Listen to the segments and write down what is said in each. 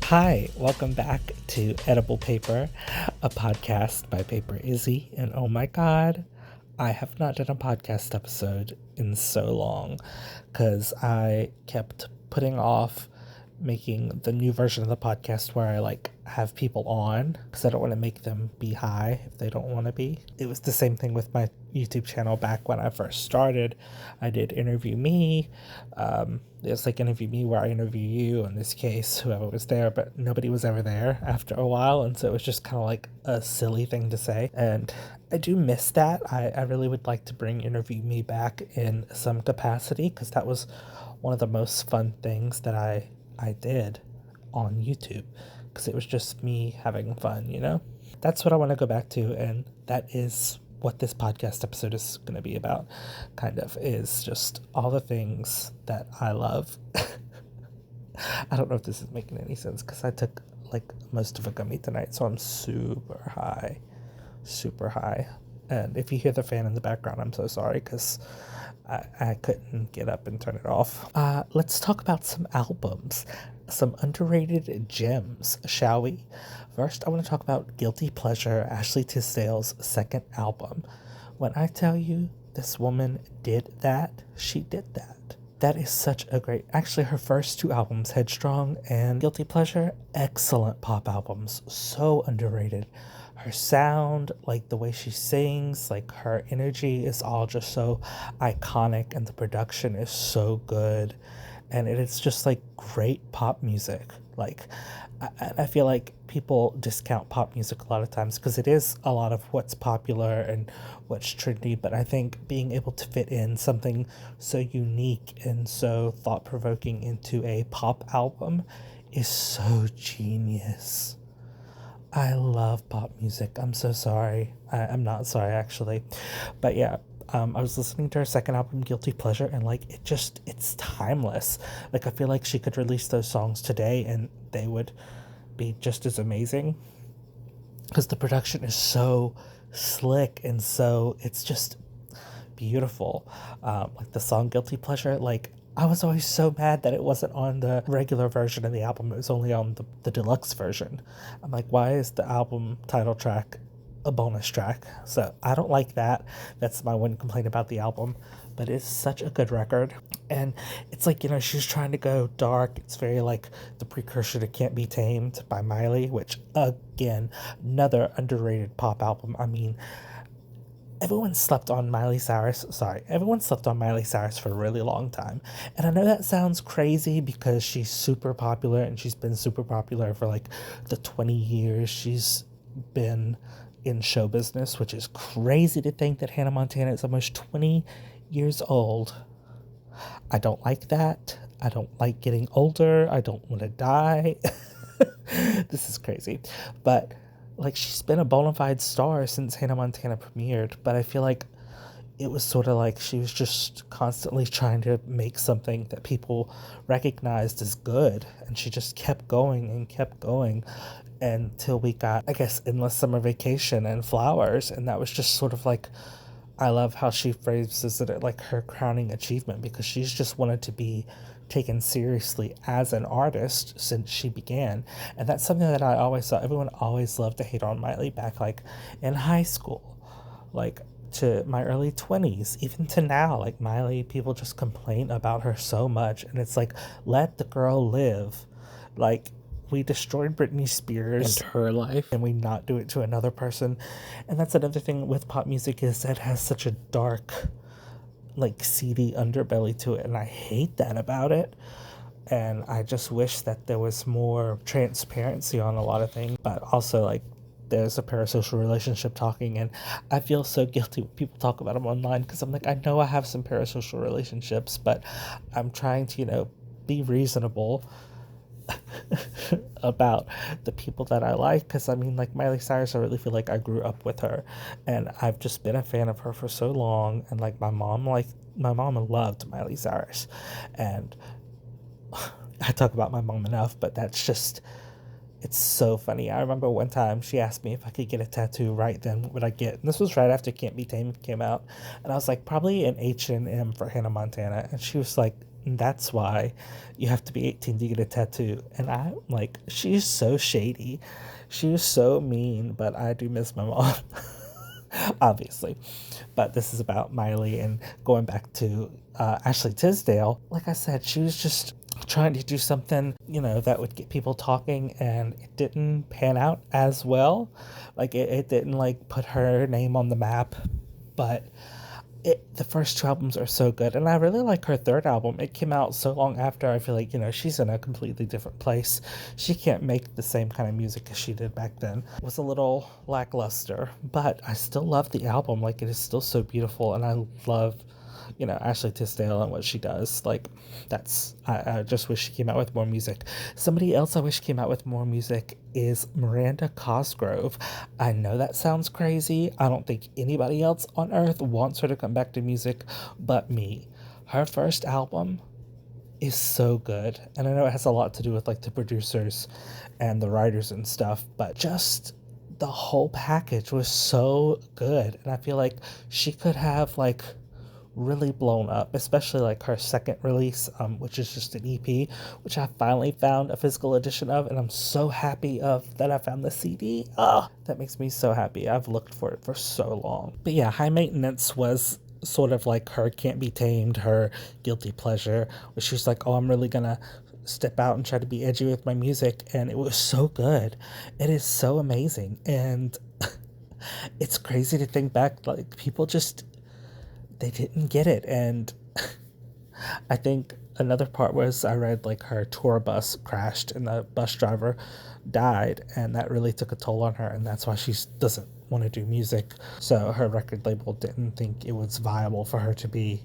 Hi, welcome back to Edible Paper, a podcast by Paper Izzy. And oh my god, I have not done a podcast episode in so long because I kept putting off making the new version of the podcast where I have people on because I don't want to make them be high if they don't want to be. It was the same thing with my YouTube channel back when I first started. I did Interview Me. It's like Interview Me where I interview you, in this case, whoever was there, but nobody was ever there after a while, and so it was just kind of like a silly thing to say. And I do miss that. I really would like to bring Interview Me back in some capacity because that was one of the most fun things that I did on YouTube because it was just me having fun, you know? That's what I want to go back to, and that is what this podcast episode is going to be about, kind of, is just all the things that I love. I don't know if this is making any sense because I took most of a gummy tonight, so I'm super high. And if you hear the fan in the background, I'm so sorry because I couldn't get up and turn it off. Let's talk about some albums, some underrated gems, shall we? First, I want to talk about Guilty Pleasure, Ashley Tisdale's second album. When I tell you this woman did that, she did that. That is such a great... Actually, her first two albums, Headstrong and Guilty Pleasure, excellent pop albums. So underrated. Her sound, the way she sings, her energy is all just so iconic, and the production is so good. And it is just great pop music. I feel like people discount pop music a lot of times because it is a lot of what's popular and what's trendy, but I think being able to fit in something so unique and so thought-provoking into a pop album is so genius. I love pop music. I'm so sorry. I'm not sorry, actually. But yeah, I was listening to her second album, Guilty Pleasure, and it's timeless. I feel like she could release those songs today and they would be just as amazing because the production is so slick and so it's just beautiful. The song Guilty Pleasure, I was always so mad that it wasn't on the regular version of the album. It was only on the deluxe version. I'm like, why is the album title track a bonus track? So I don't like that. That's my one complaint about the album. But it's such a good record. And it's she's trying to go dark. It's very the precursor to Can't Be Tamed by Miley, which, again, another underrated pop album. I mean, everyone slept on Miley Cyrus for a really long time. And I know that sounds crazy because she's super popular and she's been super popular for the 20 years she's been in show business, which is crazy to think that Hannah Montana is almost 20 years old. I don't like that. I don't like getting older. I don't want to die. This is crazy. But she's been a bona fide star since Hannah Montana premiered, but I feel like it was sort of she was just constantly trying to make something that people recognized as good, and she just kept going and kept going until we got, I guess, Endless Summer Vacation and Flowers, and that was just sort of I love how she phrases it her crowning achievement because she's just wanted to be taken seriously as an artist since she began. And that's something that I always saw. Everyone always loved to hate on Miley back in high school, to my early 20s, even to now. Miley, people just complain about her so much, and it's let the girl live. We destroyed Britney Spears and her life, and we not do it to another person. And that's another thing with pop music, is that it has such a dark, seedy underbelly to it, and I hate that about it. And I just wish that there was more transparency on a lot of things, but also there's a parasocial relationship talking, and I feel so guilty when people talk about them online because I'm I know I have some parasocial relationships, but I'm trying to be reasonable about the people that I like, because I mean, Miley Cyrus, I really feel I grew up with her, and I've just been a fan of her for so long. And my mom loved Miley Cyrus, and I talk about my mom enough, but that's just, it's so funny. I remember one time she asked me if I could get a tattoo right then. What would I get? And this was right after Can't Be Tamed came out, and I was probably an H&M for Hannah Montana, and she was And that's why you have to be 18 to get a tattoo. And I'm like, she's so shady. She is so mean, but I do miss my mom. Obviously. But this is about Miley and going back to Ashley Tisdale. Like I said, she was just trying to do something, that would get people talking, and it didn't pan out as well. Like it didn't like put her name on the map, but the first two albums are so good, and I really like her third album. It came out so long after. I feel like she's in a completely different place. She can't make the same kind of music as she did back then. It was a little lackluster, but I still love the album. Like, it is still so beautiful, and I love Ashley Tisdale and what she does. Like, I just wish she came out with more music. Somebody else I wish came out with more music is Miranda Cosgrove. I know that sounds crazy. I don't think anybody else on earth wants her to come back to music but me. Her first album is so good, and I know it has a lot to do with like the producers and the writers and stuff, but just the whole package was so good, and I feel like she could have like really blown up, especially like her second release, which is just an EP, which I finally found a physical edition of, and I'm so happy that I found the CD. That makes me so happy. I've looked for it for so long. But yeah, High Maintenance was sort of like her Can't Be Tamed, her guilty pleasure, where she's like, oh, I'm really gonna step out and try to be edgy with my music, and it was so good. It is so amazing, and it's crazy to think back, like, people just, they didn't get it. And I think another part was, I read like her tour bus crashed and the bus driver died, and that really took a toll on her, and that's why she doesn't want to do music. So her record label didn't think it was viable for her to be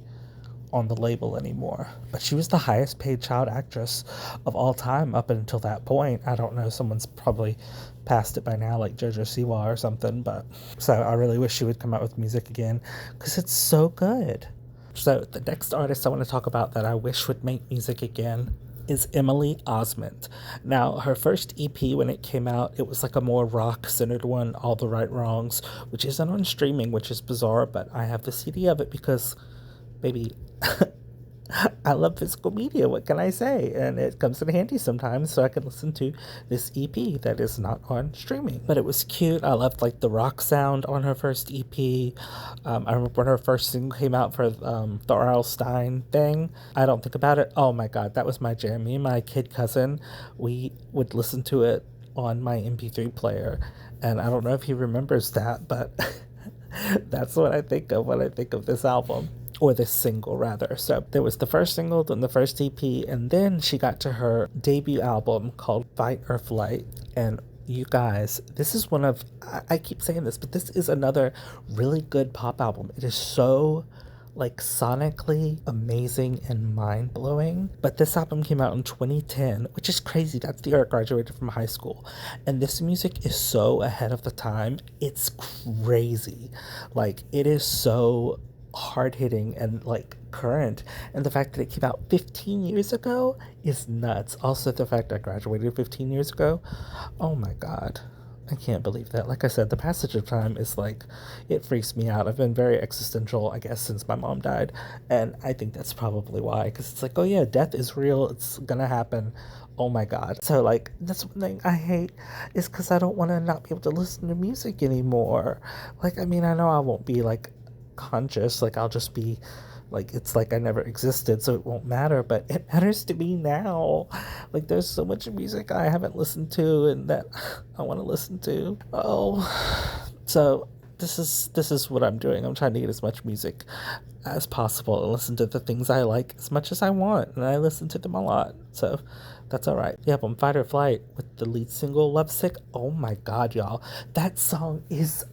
on the label anymore. But she was the highest paid child actress of all time up until that point. I don't know, someone's probably past it by now, like JoJo Siwa or something, but so I really wish she would come out with music again, because it's so good. So the next artist I want to talk about that I wish would make music again is Emily Osment. Now, her first EP, when it came out, it was like a more rock-centered one, All the Right Wrongs, which isn't on streaming, which is bizarre, but I have the CD of it because, baby, I love physical media, what can I say? And it comes in handy sometimes, so I can listen to this EP that is not on streaming. But it was cute. I loved like the rock sound on her first EP. I remember when her first single came out for the R.L. Stein thing, I Don't Think About It. Oh my god, that was my jam. Me and my kid cousin, we would listen to it on my MP3 player, and I don't know if he remembers that, but that's what I think of when I think of this album. Or this single, rather. So there was the first single, then the first EP, and then she got to her debut album called Fight or Flight. And you guys, this is one of, I keep saying this, but this is another really good pop album. It is so, like, sonically amazing and mind-blowing. But this album came out in 2010, which is crazy. That's the year I graduated from high school. And this music is so ahead of the time. It's crazy. Like, it is so hard-hitting and like current, and the fact that it came out 15 years ago is nuts. Also, the fact I graduated 15 years ago, oh my god, I can't believe that. Like I said, the passage of time is like, it freaks me out. I've been very existential, I guess, since my mom died, and I think that's probably why, because it's like, oh yeah, death is real, it's gonna happen. Oh my god. So like, that's one thing I hate, is because I don't want to not be able to listen to music anymore. Like, I mean, I know I won't be like conscious, like I'll just be like, it's like I never existed, so it won't matter, but it matters to me now. Like, there's so much music I haven't listened to and that I want to listen to. So this is what I'm doing. I'm trying to get as much music as possible and listen to the things I like as much as I want, and I listen to them a lot, so that's all right. The album Fight or Flight with the lead single Lovesick, oh my god, y'all, that song is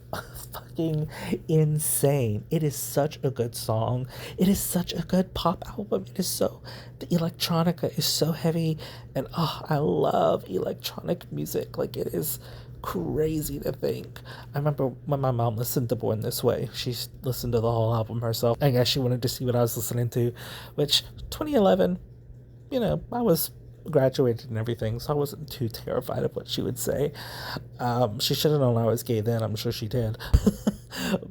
fucking insane. It is such a good song. It is such a good pop album. It is so, the electronica is so heavy, and I love electronic music. Like, it is crazy to think. I remember when my mom listened to Born This Way, she listened to the whole album herself. I guess she wanted to see what I was listening to, which 2011, I was graduated and everything, so I wasn't too terrified of what she would say. She should have known I was gay then, I'm sure she did.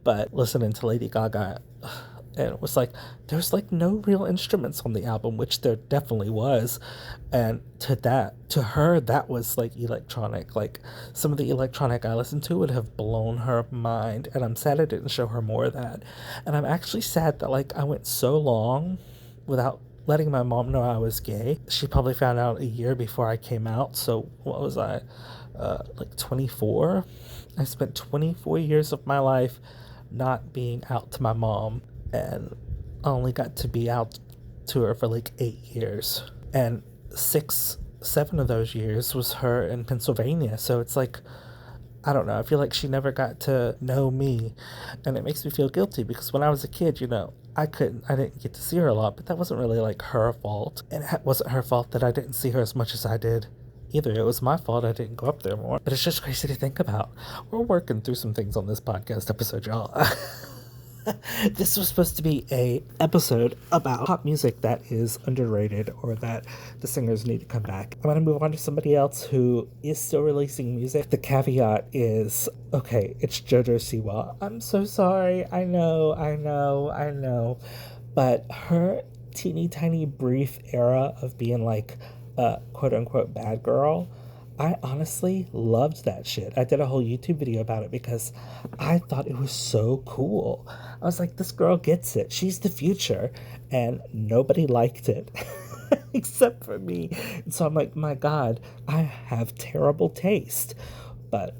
But listening to Lady Gaga, And it was like, there's like no real instruments on the album, which there definitely was. And to her, that was like electronic. Like some of the electronic I listened to would have blown her mind. And I'm sad I didn't show her more of that. And I'm actually sad that like I went so long without letting my mom know I was gay. She probably found out a year before I came out. So what was I, like 24? I spent 24 years of my life not being out to my mom, and I only got to be out to her for like 8 years. And 7 of those years was her in Pennsylvania. So it's like, I don't know. I feel like she never got to know me, and it makes me feel guilty because when I was a kid, I didn't get to see her a lot, but that wasn't really like her fault. And it wasn't her fault that I didn't see her as much as I did either. It was my fault I didn't go up there more. But it's just crazy to think about. We're working through some things on this podcast episode, y'all. This was supposed to be a episode about pop music that is underrated or that the singers need to come back. I'm going to move on to somebody else who is still releasing music. The caveat is, okay, it's JoJo Siwa. I'm so sorry. I know. But her teeny tiny brief era of being like a quote unquote bad girl, I honestly loved that shit. I did a whole YouTube video about it because I thought it was so cool. I was like, this girl gets it. She's the future. And nobody liked it except for me. And so I'm like, my God, I have terrible taste. But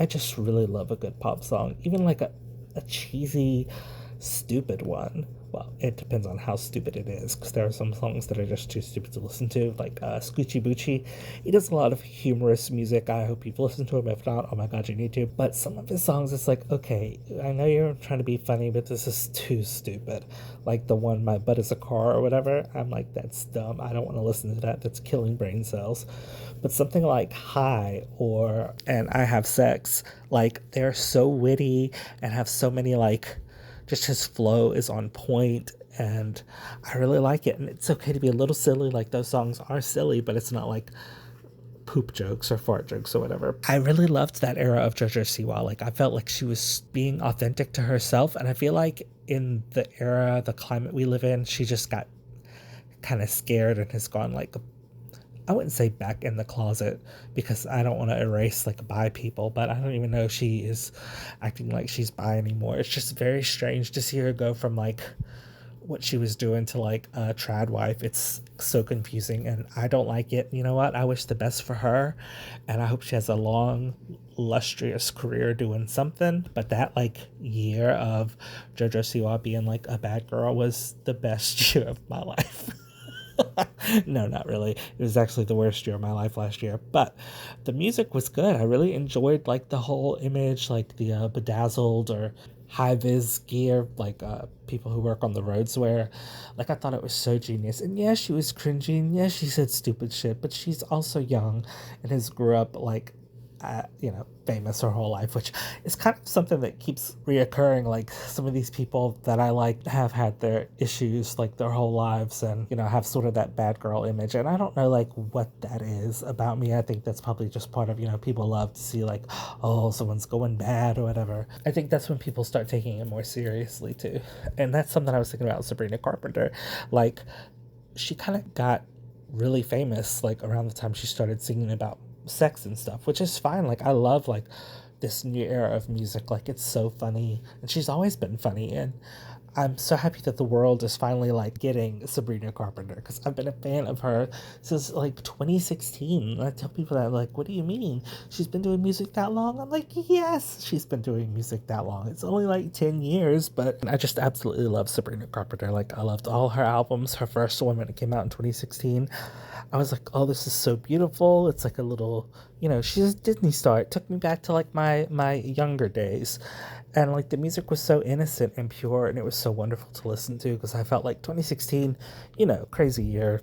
I just really love a good pop song. Even like a cheesy, stupid one. Well, it depends on how stupid it is, because there are some songs that are just too stupid to listen to, like Scoochie Boochie. He does a lot of humorous music. I hope you've listened to him. If not, oh my God, you need to. But some of his songs, it's like, okay, I know you're trying to be funny, but this is too stupid. Like the one, My Butt is a Car or whatever. I'm like, that's dumb. I don't want to listen to that. That's killing brain cells. But something like Hi or And I Have Sex, like they're so witty and have so many like, just his flow is on point, and I really like it. And it's okay to be a little silly. Like those songs are silly, but it's not like poop jokes or fart jokes or whatever. I really loved that era of JoJo Siwa. Like I felt like she was being authentic to herself, and I feel like in the era, the climate we live in, she just got kind of scared and has gone like, I wouldn't say back in the closet, because I don't want to erase like bi people, but I don't even know if she is acting like she's bi anymore. It's just very strange to see her go from like what she was doing to like a trad wife. It's so confusing and I don't like it. You know what? I wish the best for her, and I hope she has a long, illustrious career doing something. But that like year of JoJo Siwa being like a bad girl was the best year of my life. No, not really. It was actually the worst year of my life last year, but the music was good. I really enjoyed like the whole image, like the bedazzled or high vis gear, like people who work on the roads wear. Like I thought it was so genius. And yeah, she was cringy, and yeah, she said stupid shit, but she's also young and has grew up like famous her whole life, which is kind of something that keeps reoccurring. Like some of these people that I like have had their issues like their whole lives, and have sort of that bad girl image, and I don't know like what that is about me. I think that's probably just part of people love to see like, oh, someone's going bad or whatever. I think that's when people start taking it more seriously too, and that's something I was thinking about Sabrina Carpenter. Like she kind of got really famous like around the time she started singing about sex and stuff, which is fine. Like I love like this new era of music. Like it's so funny, and she's always been funny, and I'm so happy that the world is finally like getting Sabrina Carpenter, because I've been a fan of her since like 2016. And I tell people that, like, what do you mean? She's been doing music that long? I'm like, yes, she's been doing music that long. It's only like 10 years, but I just absolutely love Sabrina Carpenter. Like I loved all her albums. Her first one, when it came out in 2016, I was like, oh, this is so beautiful. It's like a little, she's a Disney star. It took me back to like my younger days. And like the music was so innocent and pure, and it was so wonderful to listen to, because I felt like 2016, crazy year.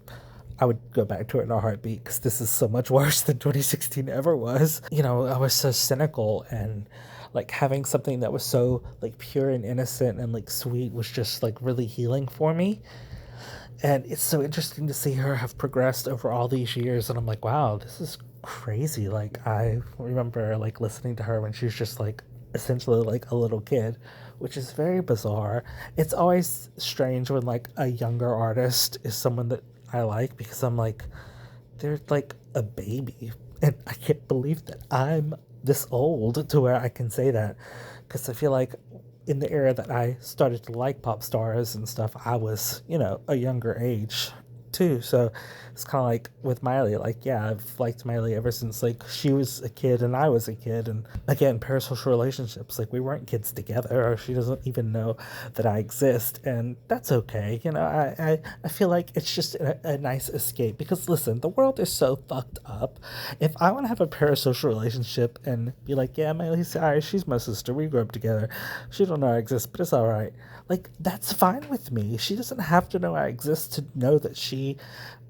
I would go back to it in a heartbeat, because this is so much worse than 2016 ever was. I was so cynical, and like having something that was so like pure and innocent and like sweet was just like really healing for me. And it's so interesting to see her have progressed over all these years, and I'm like, wow, this is crazy. Like I remember like listening to her when she was just like essentially like a little kid, which is very bizarre. It's always strange when like a younger artist is someone that I like, because I'm like, they're like a baby, and I can't believe that I'm this old to where I can say that, because I feel like in the era that I started to like pop stars and stuff, I was, a younger age too. So it's kind of like with Miley, like, yeah, I've liked Miley ever since like she was a kid and I was a kid. And again, parasocial relationships, like we weren't kids together, or she doesn't even know that I exist. And that's okay. I feel like it's just a nice escape, because listen, the world is so fucked up. If I want to have a parasocial relationship and be like, yeah, Miley's sorry, she's my sister, we grew up together, she don't know I exist, but it's all right, like that's fine with me. She doesn't have to know I exist to know that she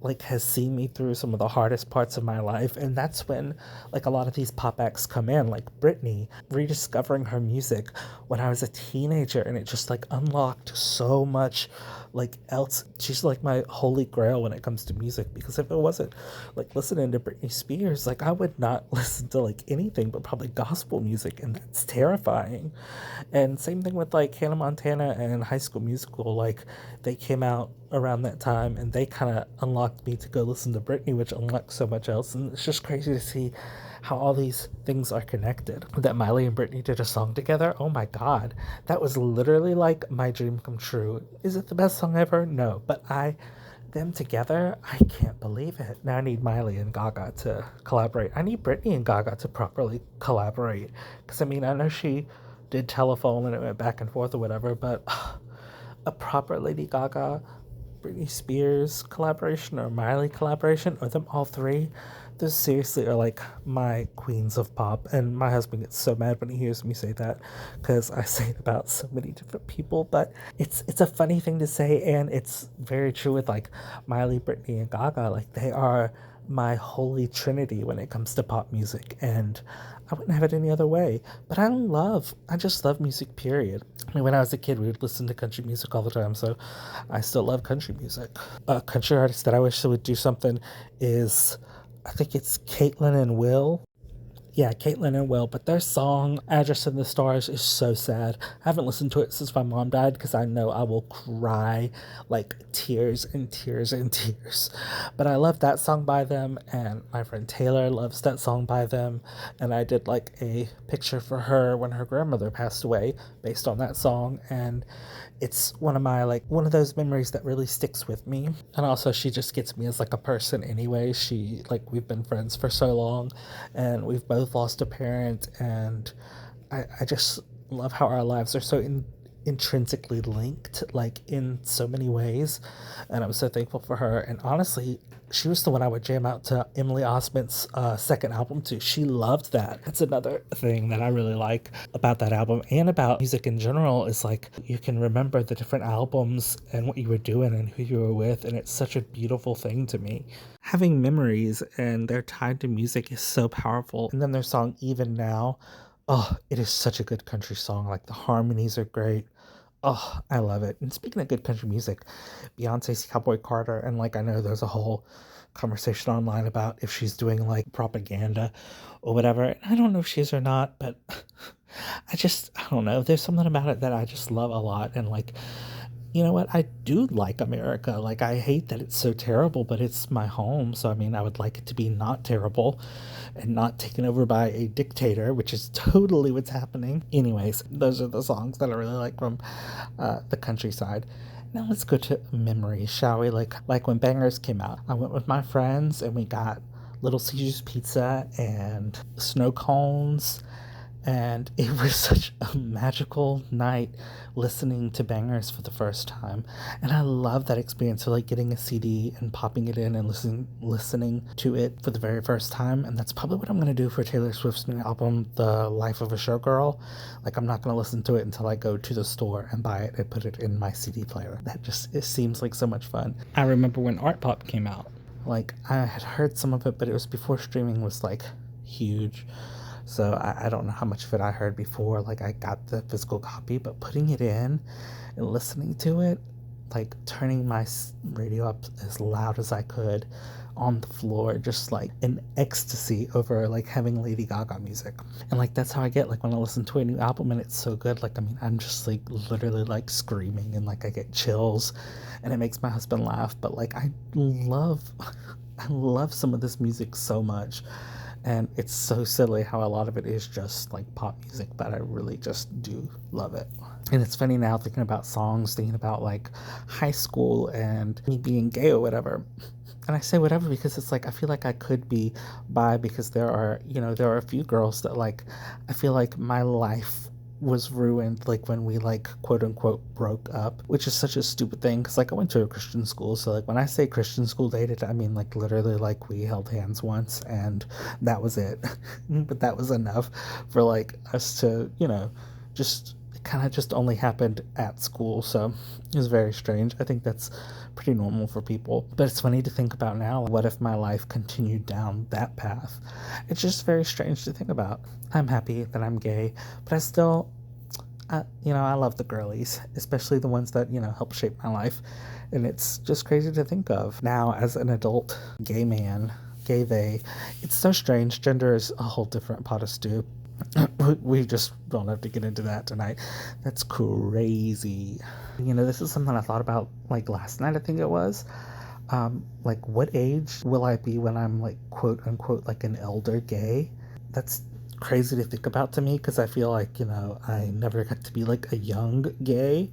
like has seen me through some of the hardest parts of my life. And that's when like a lot of these pop acts come in, like Britney rediscovering her music when I was a teenager, and it just like unlocked so much like else. She's like my holy grail when it comes to music, because if it wasn't like listening to Britney Spears, like I would not listen to like anything but probably gospel music, and that's terrifying. And same thing with like Hannah Montana and High School Musical, like they came out around that time, and they kind of unlocked me to go listen to Britney, which unlocked so much else. And it's just crazy to see how all these things are connected. That Miley and Britney did a song together, oh my god, that was literally like my dream come true. Is it the best song ever? No, but them together, I can't believe it. Now I need Miley and Gaga to collaborate. I need Britney and Gaga to properly collaborate, because I mean, I know she did Telephone and it went back and forth or whatever, but a proper Lady Gaga, Britney Spears collaboration, or Miley collaboration, or them all three, those seriously are like my queens of pop. And my husband gets so mad when he hears me say that, because I say it about so many different people, but it's a funny thing to say, and it's very true with like Miley, Britney, and Gaga. Like they are my holy trinity when it comes to pop music, and I wouldn't have it any other way. But I just love music, period. I mean, when I was a kid, we would listen to country music all the time, so I still love country music. A country artist that I wish would do something is, I think it's Caitlin and Will. Yeah, Caitlin and Will, but their song Address in the Stars is so sad. I haven't listened to it since my mom died, because I know I will cry like tears and tears and tears. But I love that song by them, and my friend Taylor loves that song by them. And I did like a picture for her when her grandmother passed away based on that song, and it's one of those memories that really sticks with me. And also she just gets me as like a person anyway. We've been friends for so long, and we've both lost a parent, and I just love how our lives are so intrinsically linked, like in so many ways. And I'm so thankful for her. And honestly, she was the one I would jam out to Emily Osment's second album to. She loved that. That's another thing that I really like about that album, and about music in general, is like you can remember the different albums and what you were doing and who you were with, and it's such a beautiful thing to me. Having memories and they're tied to music is so powerful. And then their song Even Now, oh, it is such a good country song. Like the harmonies are great. Oh, I love it. And speaking of good country music, Beyonce's Cowboy Carter, and like I know there's a whole conversation online about if she's doing like propaganda or whatever. And I don't know if she is or not, but I don't know. There's something about it that I just love a lot. And like, you know what? I do like America. Like, I hate that it's so terrible, but it's my home. So, I mean, I would like it to be not terrible and not taken over by a dictator, which is totally what's happening. Anyways, those are the songs that I really like from the countryside. Now let's go to memories, shall we? Like when Bangers came out, I went with my friends and we got Little Caesars pizza and snow cones, and it was such a magical night listening to Bangers for the first time. And I love that experience of like getting a CD and popping it in and listening to it for the very first time. And that's probably what I'm going to do for Taylor Swift's new album, The Life of a Showgirl. Like, I'm not going to listen to it until I go to the store and buy it and put it in my CD player. It seems like so much fun. I remember when Art Pop came out. Like, I had heard some of it, but it was before streaming was like huge. So I don't know how much of it I heard before, like I got the physical copy, but putting it in and listening to it, like turning my radio up as loud as I could on the floor, just like in ecstasy over like having Lady Gaga music. And like that's how I get like when I listen to a new album and it's so good. Like, I mean, I'm just like literally like screaming and like I get chills and it makes my husband laugh. But like I love some of this music so much. And it's so silly how a lot of it is just like pop music, but I really just do love it. And it's funny now thinking about songs, thinking about like high school and me being gay or whatever. And I say whatever because it's like I feel like I could be bi because there are a few girls that like I feel like my life was ruined like when we like quote unquote broke up, which is such a stupid thing because like I went to a Christian school, so like when I say Christian school dated, I mean like literally like we held hands once and that was it. But that was enough for like us to just it kind of just only happened at school, so it was very strange. I think that's pretty normal for people, but it's funny to think about now. What if my life continued down that path? It's just very strange to think about. I'm happy that I'm gay, but I still I love the girlies, especially the ones that help shape my life, and it's just crazy to think of now as an adult gay man, gay they. It's so strange. Gender is a whole different pot of stew. We just don't have to get into that tonight. That's crazy. This is something I thought about like last night, I think it was. Like what age will I be when I'm like quote unquote like an elder gay? That's crazy to think about to me because I feel like I never got to be like a young gay,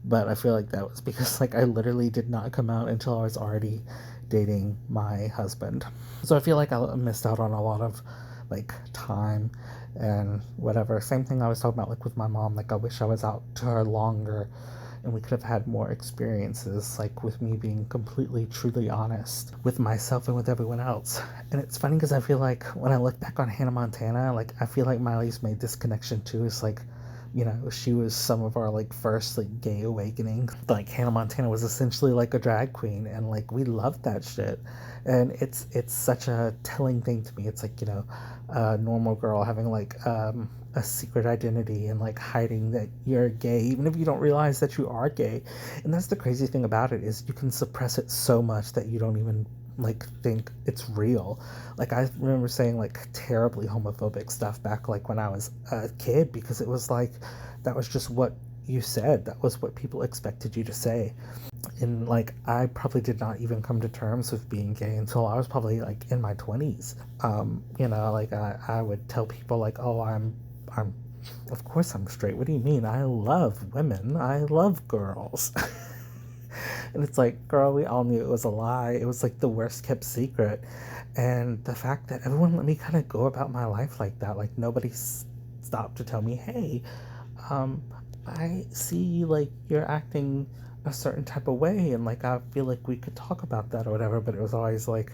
but I feel like that was because like I literally did not come out until I was already dating my husband. So I feel like I missed out on a lot of like time and whatever. Same thing I was talking about like with my mom. Like I wish I was out to her longer and we could have had more experiences, like with me being completely truly honest with myself and with everyone else. And it's funny because I feel like when I look back on Hannah Montana, like I feel like Miley's made this connection too. It's like she was some of our like first like gay awakening. Like Hannah Montana was essentially like a drag queen, and like we loved that shit. And it's such a telling thing to me. It's like a normal girl having like a secret identity and like hiding that you're gay even if you don't realize that you are gay. And that's the crazy thing about it, is you can suppress it so much that you don't even like think it's real. Like I remember saying like terribly homophobic stuff back like when I was a kid because it was like that was just what you said, that was what people expected you to say. And like I probably did not even come to terms with being gay until I was probably like in my 20s. Like I would tell people like, oh, I'm of course I'm straight. What do you mean? I love women, I love girls. And it's like, girl, we all knew it was a lie. It was like the worst kept secret. And the fact that everyone let me kind of go about my life like that, like nobody stopped to tell me, hey, I see like you're acting a certain type of way, and like I feel like we could talk about that or whatever. But it was always like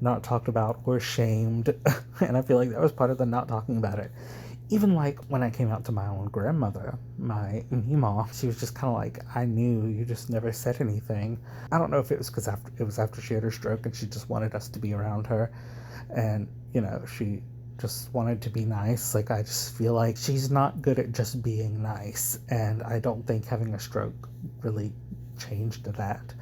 not talked about or shamed. And I feel like that was part of the not talking about it. Even like when I came out to my own grandmother, my Mima, she was just kind of like, I knew, you just never said anything. I don't know if it was because after she had her stroke and she just wanted us to be around her, and she just wanted to be nice. Like I just feel like she's not good at just being nice, and I don't think having a stroke really changed that.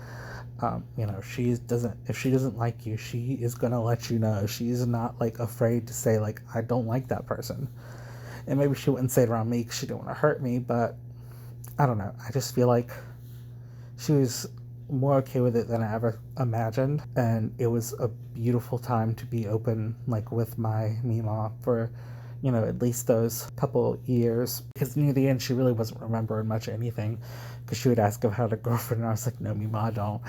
If she doesn't like you, she is gonna let you know. She's not like afraid to say like, I don't like that person. And maybe she wouldn't say it around me because she didn't want to hurt me, but I don't know. I just feel like she was more okay with it than I ever imagined. And it was a beautiful time to be open, like with my Mima for, at least those couple years. Because near the end, she really wasn't remembering much of anything because she would ask if I had a girlfriend, and I was like, no, Mima, I don't.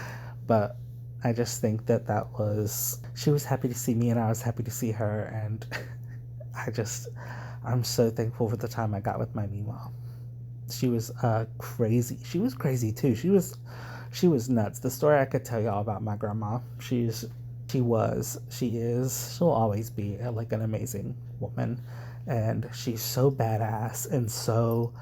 But I just think that she was happy to see me and I was happy to see her. And I'm so thankful for the time I got with my Mima. She was crazy. She was crazy too. She was nuts. The story I could tell y'all about my grandma. She is, she'll always be like an amazing woman, and she's so badass and so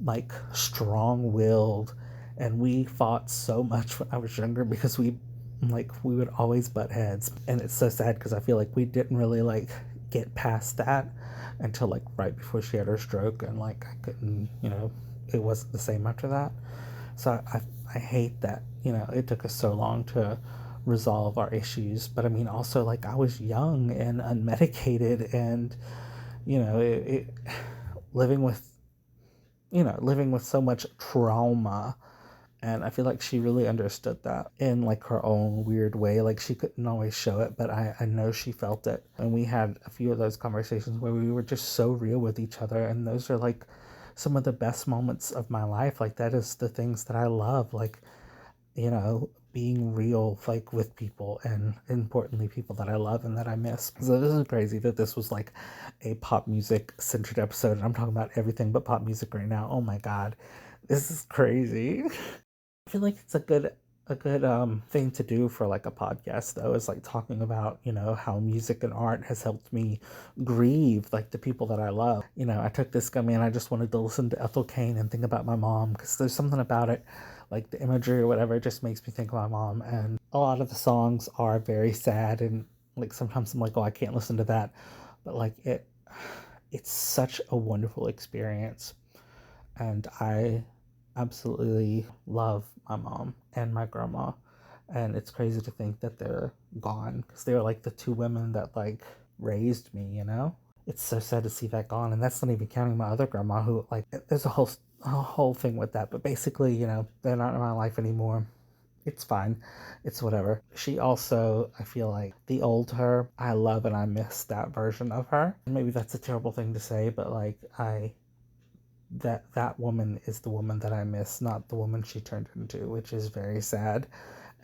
like strong-willed. And we fought so much when I was younger because we would always butt heads, and it's so sad because I feel like we didn't really like get past that until like right before she had her stroke, and like I couldn't, it wasn't the same after that. So I hate that, it took us so long to resolve our issues. But I mean, also, like, I was young and unmedicated, and, living with, living with so much trauma. And I feel like she really understood that in like her own weird way. Like she couldn't always show it, but I know she felt it. And we had a few of those conversations where we were just so real with each other. And those are like some of the best moments of my life. Like that is the things that I love. Like, being real, like with people, and importantly people that I love and that I miss. So this is crazy that this was like a pop music centered episode, and I'm talking about everything but pop music right now. Oh my god, this is crazy. I feel like it's a good thing to do for like a podcast though, is like talking about, how music and art has helped me grieve like the people that I love. I took this gummy and I just wanted to listen to Ethel Cain and think about my mom, because there's something about it, like the imagery or whatever, it just makes me think of my mom. And a lot of the songs are very sad, and like sometimes I'm like, oh, I can't listen to that, but like it's such a wonderful experience. And I absolutely love my mom and my grandma. And it's crazy to think that they're gone, because they were like the two women that like raised me. It's so sad to see that gone. And that's not even counting my other grandma, who like there's a whole thing with that. But basically, they're not in my life anymore. It's fine. It's whatever. She also, I feel like the old her, I love and I miss that version of her. And maybe that's a terrible thing to say, but like that woman is the woman that I miss, not the woman she turned into, which is very sad.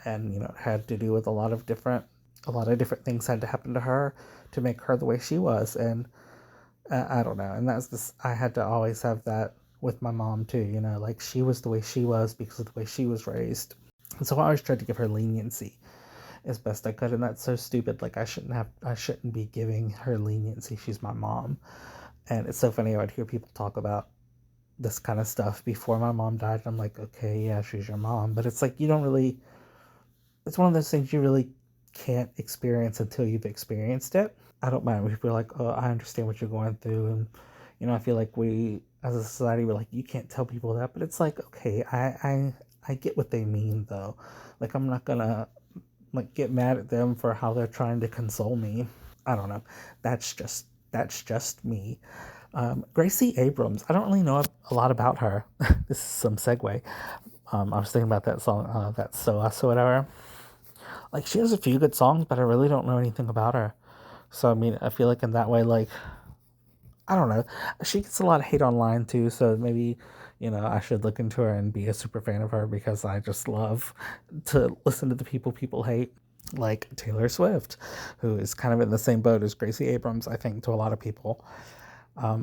And it had to do with a lot of different things had to happen to her to make her the way she was. And I don't know. And that's this. I had to always have that with my mom too. Like she was the way she was because of the way she was raised. And so I always tried to give her leniency as best I could. And that's so stupid. Like I shouldn't be giving her leniency. She's my mom. And it's so funny. I would hear people talk about this kind of stuff before my mom died. I'm like, okay, yeah, she's your mom, but it's like it's one of those things you really can't experience until you've experienced it. I don't mind when people are like, oh, I understand what you're going through. And I feel like we as a society, we're like, you can't tell people that. But it's like, okay, I get what they mean though. Like I'm not gonna like get mad at them for how they're trying to console me. I don't know. That's just me. Gracie Abrams. I don't really know a lot about her. This is some segue. I was thinking about that song, that So Us or whatever. Like she has a few good songs, but I really don't know anything about her. So I mean, I feel like in that way, like I don't know, she gets a lot of hate online too. So maybe I should look into her and be a super fan of her, because I just love to listen to the people hate. Like Taylor Swift, who is kind of in the same boat as Gracie Abrams, I think, to a lot of people.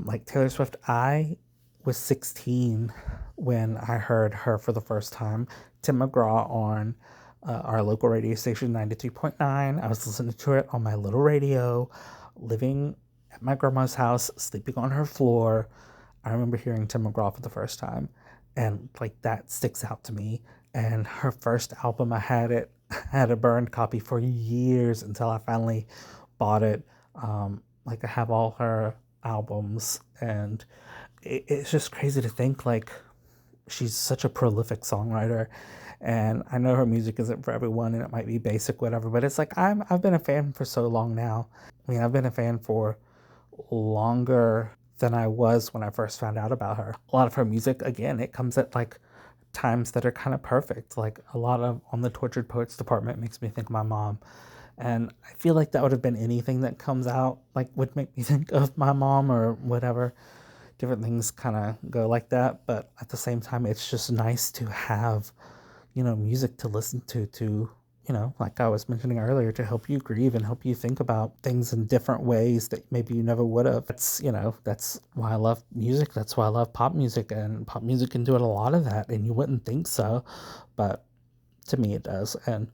Like Taylor Swift, I was 16 when I heard her for the first time. Tim McGraw on our local radio station, 93.9. I was listening to it on my little radio, living at my grandma's house, sleeping on her floor. I remember hearing Tim McGraw for the first time, and like that sticks out to me. And her first album, I had a burned copy for years until I finally bought it. Like I have all her albums, and it's just crazy to think like she's such a prolific songwriter. And I know her music isn't for everyone, and it might be basic, whatever. But it's like I've been a fan for so long now. I mean, I've been a fan for longer than I was when I first found out about her. A lot of her music, again, it comes at like times that are kind of perfect. Like a lot of On the Tortured Poets Department makes me think of my mom. And I feel like that would have been anything that comes out, like would make me think of my mom or whatever. Different things kind of go like that. But at the same time, it's just nice to have, music to listen to, like I was mentioning earlier, to help you grieve and help you think about things in different ways that maybe you never would have. That's why I love music. That's why I love pop music, and pop music can do a lot of that, and you wouldn't think so, but to me it does. And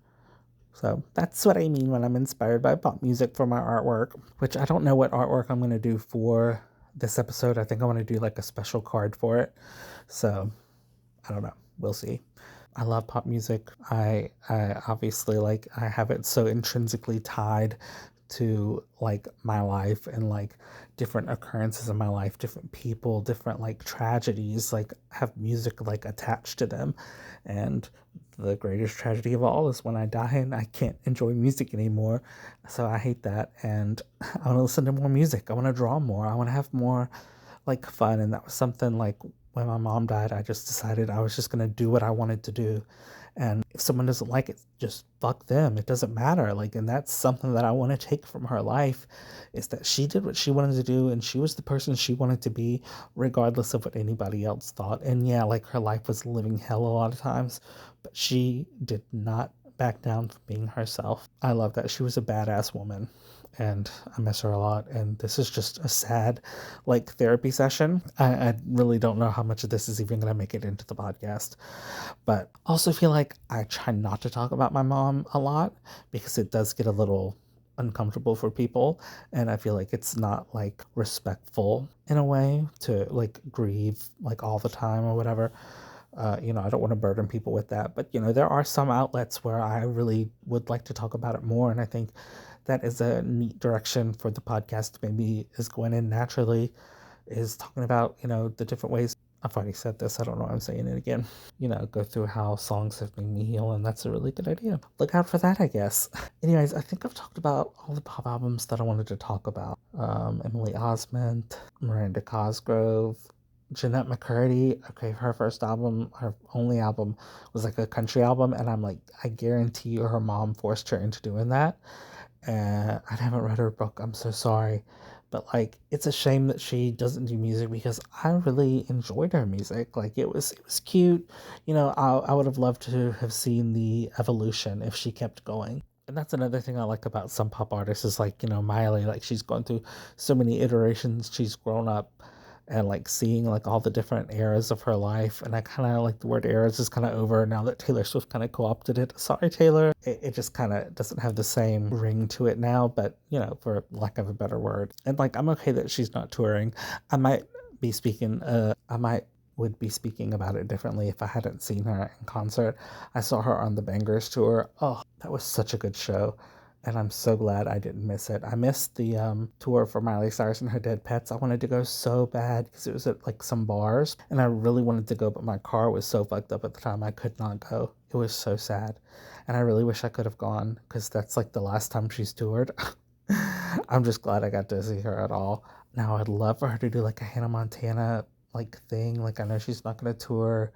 so that's what I mean when I'm inspired by pop music for my artwork, which I don't know what artwork I'm going to do for this episode. I think I want to do like a special card for it. So I don't know. We'll see. I love pop music. I obviously I have it so intrinsically tied to like my life and like different occurrences in my life, different people, different like tragedies, like have music like attached to them. And the greatest tragedy of all is when I die and I can't enjoy music anymore. So I hate that. And I want to listen to more music. I want to draw more. I want to have more like fun. And that was something like when my mom died, I just decided I was just going to do what I wanted to do. And if someone doesn't like it, just fuck them. It doesn't matter. Like, and that's something that I want to take from her life is that she did what she wanted to do and she was the person she wanted to be, regardless of what anybody else thought. And yeah, like her life was living hell a lot of times, but she did not back down from being herself. I love that. She was a badass woman and I miss her a lot. And this is just a sad, like, therapy session. I really don't know how much of this is even going to make it into the podcast. But also feel like I try not to talk about my mom a lot because it does get a little uncomfortable for people. And I feel like it's not like respectful in a way to like grieve like all the time or whatever. I don't want to burden people with that. But, there are some outlets where I really would like to talk about it more. And I think that is a neat direction for the podcast maybe is going in naturally, is talking about, the different ways. I've already said this. I don't know why I'm saying it again. Go through how songs have made me heal. And that's a really good idea. Look out for that, I guess. Anyways, I think I've talked about all the pop albums that I wanted to talk about. Emily Osment, Miranda Cosgrove, Jeanette McCurdy. Okay, her first album, her only album was like a country album. And I'm like, I guarantee you her mom forced her into doing that. And I haven't read her book. I'm so sorry. But like, it's a shame that she doesn't do music because I really enjoyed her music. Like it was cute. I would have loved to have seen the evolution if she kept going. And that's another thing I like about some pop artists is like, Miley, like she's gone through so many iterations. She's grown up and like seeing like all the different eras of her life. And I kind of like the word eras is kind of over now that Taylor Swift kind of co-opted it. Sorry, Taylor. It just kind of doesn't have the same ring to it now, but for lack of a better word. And like, I'm okay that she's not touring. I might be speaking, would be speaking about it differently if I hadn't seen her in concert. I saw her on the Bangers tour. Oh, that was such a good show. And I'm so glad I didn't miss it. I missed the tour for Miley Cyrus and her Dead Pets. I wanted to go so bad because it was at like some bars, and I really wanted to go, but my car was so fucked up at the time I could not go. It was so sad, and I really wish I could have gone because that's like the last time she's toured. I'm just glad I got to see her at all. Now I'd love for her to do like a Hannah Montana like thing. Like I know she's not gonna tour,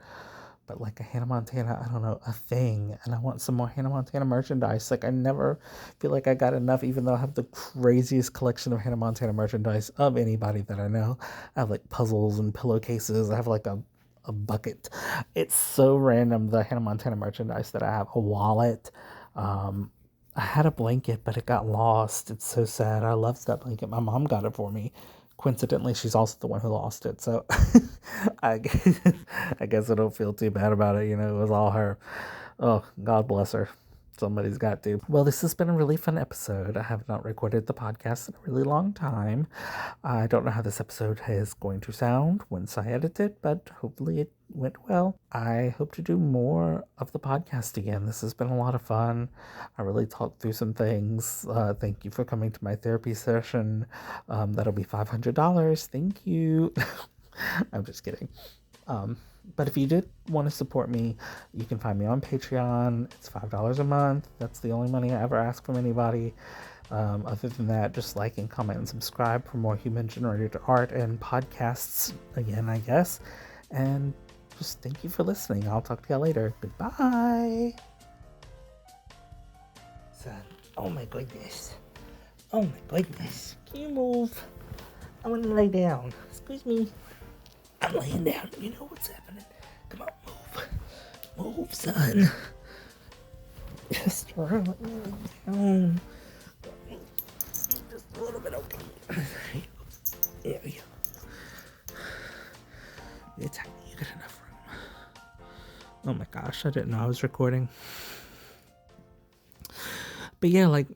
but like a Hannah Montana, I don't know, a thing. And I want some more Hannah Montana merchandise. Like I never feel like I got enough, even though I have the craziest collection of Hannah Montana merchandise of anybody that I know. I have like puzzles and pillowcases. I have like a bucket. It's so random, the Hannah Montana merchandise that I have. A wallet. I had a blanket, but it got lost. It's so sad. I love that blanket. My mom got it for me. Coincidentally, she's also the one who lost it. So I guess, I guess I don't feel too bad about it. It was all her. Oh, God bless her. Somebody's got to. Well, this has been a really fun episode. I have not recorded the podcast in a really long time. I don't know how this episode is going to sound once I edit it, but hopefully it went well. I hope to do more of the podcast again. This has been a lot of fun. I really talked through some things. Thank you for coming to my therapy session. That'll be $500. Thank you. I'm just kidding. But if you did want to support me, you can find me on Patreon. It's $5 a month. That's the only money I ever ask from anybody. Other than that, just like and comment and subscribe for more human-generated art and podcasts again, I guess. And just thank you for listening. I'll talk to y'all later. Goodbye. Son, oh my goodness. Oh my goodness. Can you move? I want to lay down. Excuse me. I'm laying down. You know what's happening. Come on, move. Move, son. Just lay down. Just a little bit, okay. There we go. It's happy. You got enough room. Oh my gosh, I didn't know I was recording. But yeah, like,